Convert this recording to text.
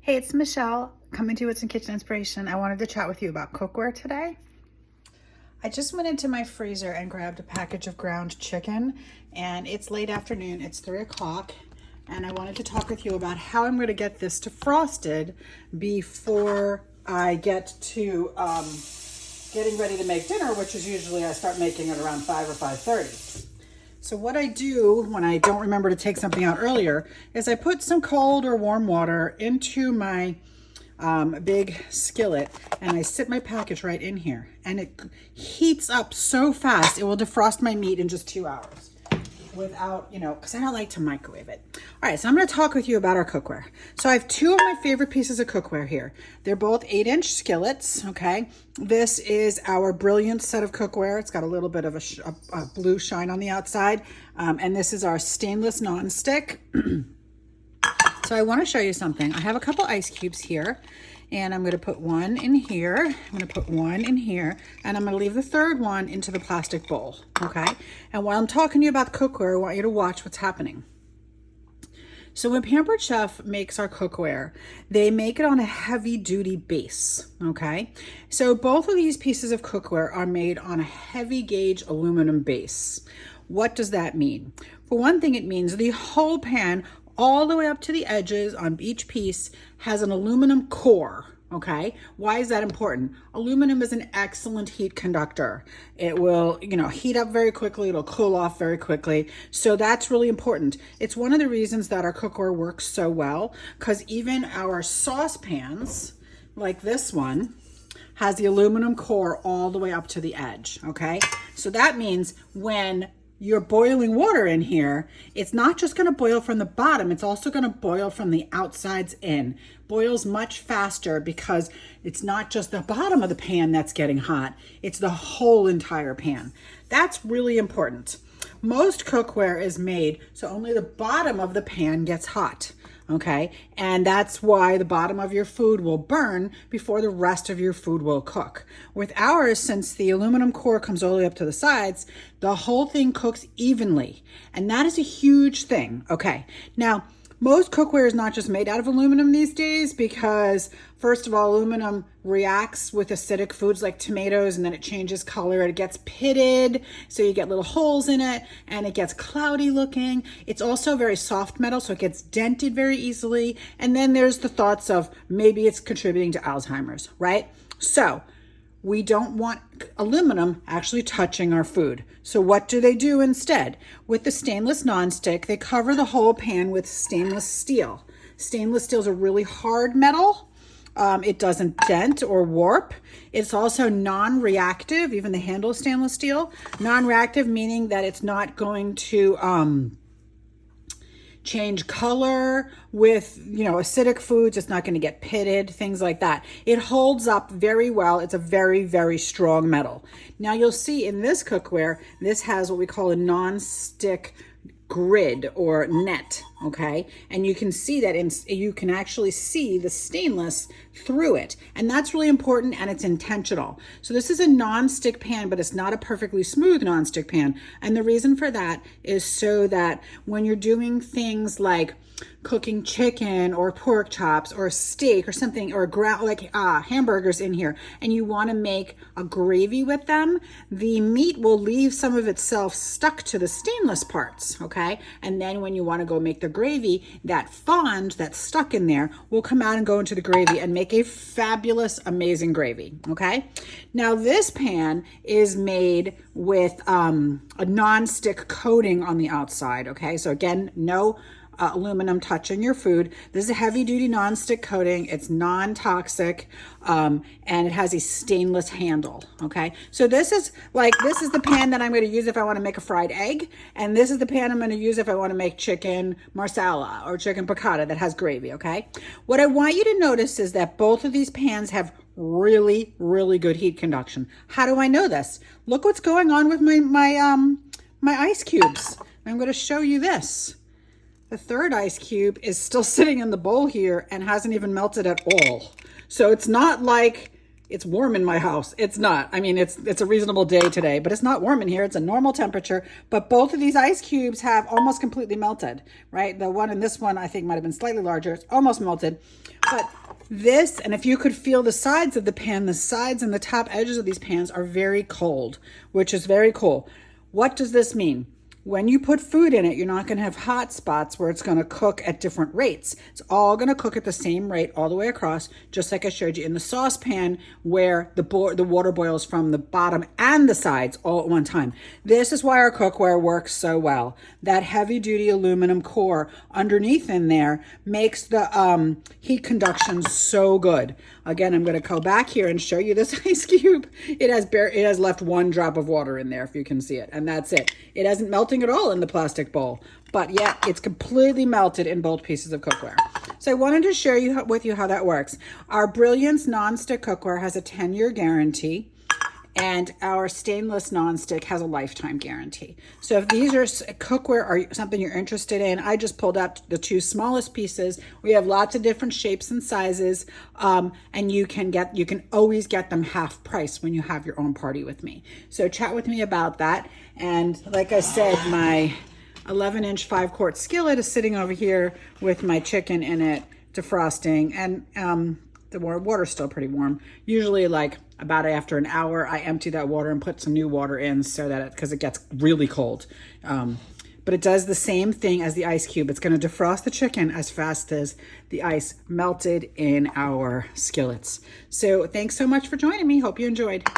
Hey, it's Michelle coming to you with some kitchen inspiration. I wanted to chat with you about cookware today. I just went into my freezer and grabbed a package of ground chicken, and it's late afternoon, it's 3 o'clock, and I wanted to talk with you about how I'm going to get this defrosted before I get to getting ready to make dinner, which is usually I start making it around 5 or 5:30. So what I do when I don't remember to take something out earlier is I put some cold or warm water into my big skillet, and I sit my package right in here, and it heats up so fast it will defrost my meat in just 2 hours without, because I don't like to microwave it. All right, so I'm going to talk with you about our cookware. So I have two of my favorite pieces of cookware here. They're both 8-inch skillets, okay? This is our Brilliant set of cookware. It's got a little bit of a blue shine on the outside, and this is our stainless nonstick. So I want to show you something. I have a couple ice cubes here, and I'm going to put one in here. I'm going to put one in here, and I'm going to leave the third one into the plastic bowl, okay? And while I'm talking to you about cookware, I want you to watch what's happening. So when Pampered Chef makes our cookware, they make it on a heavy-duty base, okay? So both of these pieces of cookware are made on a heavy-gauge aluminum base. What does that mean? For one thing, it means the whole pan all the way up to the edges on each piece has an aluminum core, okay? Why is that important? Aluminum is an excellent heat conductor. It will, heat up very quickly. It'll cool off very quickly. So that's really important. It's one of the reasons that our cookware works so well, because even our saucepans, like this one, has the aluminum core all the way up to the edge, okay? So that means when you're boiling water in here, it's not just going to boil from the bottom, it's also going to boil from the outsides in. Boils much faster because it's not just the bottom of the pan that's getting hot, it's the whole entire pan. That's really important. Most cookware is made so only the bottom of the pan gets hot, okay? And that's why the bottom of your food will burn before the rest of your food will cook. With ours, since the aluminum core comes all the way up to the sides, the whole thing cooks evenly. And that is a huge thing, okay? Now, most cookware is not just made out of aluminum these days because, first of all, aluminum reacts with acidic foods like tomatoes, and then it changes color. It gets pitted, so you get little holes in it, and it gets cloudy looking. It's also very soft metal, so it gets dented very easily. And then there's the thoughts of maybe it's contributing to Alzheimer's, right? So we don't want aluminum actually touching our food. So what do they do instead? With the stainless nonstick, they cover the whole pan with stainless steel. Stainless steel is a really hard metal. It doesn't dent or warp. It's also non-reactive. Even the handle is stainless steel. Non-reactive meaning that it's not going to change color with, acidic foods. It's not going to get pitted, things like that. It holds up very well. It's a very, very strong metal. Now you'll see in this cookware, this has what we call a non-stick grid or net, okay? And you can see that you can actually see the stainless through it. And that's really important, and it's intentional. So this is a non-stick pan, but it's not a perfectly smooth non-stick pan. And the reason for that is so that when you're doing things like cooking chicken or pork chops or steak or something, or hamburgers in here, and you want to make a gravy with them, the meat will leave some of itself stuck to the stainless parts, okay? And then when you want to go make the gravy, that fond that's stuck in there will come out and go into the gravy and make a fabulous, amazing gravy, okay? Now this pan is made with a non-stick coating on the outside, okay? So again, no aluminum touching your food. This is a heavy-duty non-stick coating. It's non-toxic, and it has a stainless handle, okay? So this is the pan that I'm going to use if I want to make a fried egg, and this is the pan I'm going to use if I want to make chicken marsala or chicken piccata that has gravy, okay? What I want you to notice is that both of these pans have really, really good heat conduction. How do I know this? Look what's going on with my ice cubes. I'm going to show you this. The third ice cube is still sitting in the bowl here and hasn't even melted at all. So it's not like it's warm in my house. It's not. I mean, it's a reasonable day today, but it's not warm in here. It's a normal temperature. But both of these ice cubes have almost completely melted, right? The one in this one, I think, might have been slightly larger. It's almost melted. But this, and if you could feel the sides of the pan, the sides and the top edges of these pans are very cold, which is very cool. What does this mean? When you put food in it, you're not going to have hot spots where it's going to cook at different rates. It's all going to cook at the same rate all the way across, just like I showed you in the saucepan where the water boils from the bottom and the sides all at one time. This is why our cookware works so well. That heavy-duty aluminum core underneath in there makes the heat conduction so good. Again, I'm going to go back here and show you this ice cube. It has left one drop of water in there, if you can see it, and that's it. It hasn't melted at all in the plastic bowl, but yet it's completely melted in both pieces of cookware. So I wanted to share with you how that works. Our Brilliance nonstick cookware has a 10-year guarantee, and our stainless nonstick has a lifetime guarantee. So if these are cookware or something you're interested in, I just pulled up the two smallest pieces. We have lots of different shapes and sizes, and you can always get them half price when you have your own party with me. So chat with me about that. And like I said, my 11-inch 5-quart skillet is sitting over here with my chicken in it, defrosting, and the water's still pretty warm. Usually like about after an hour, I empty that water and put some new water in so that because it gets really cold. But it does the same thing as the ice cube. It's going to defrost the chicken as fast as the ice melted in our skillets. So thanks so much for joining me. Hope you enjoyed.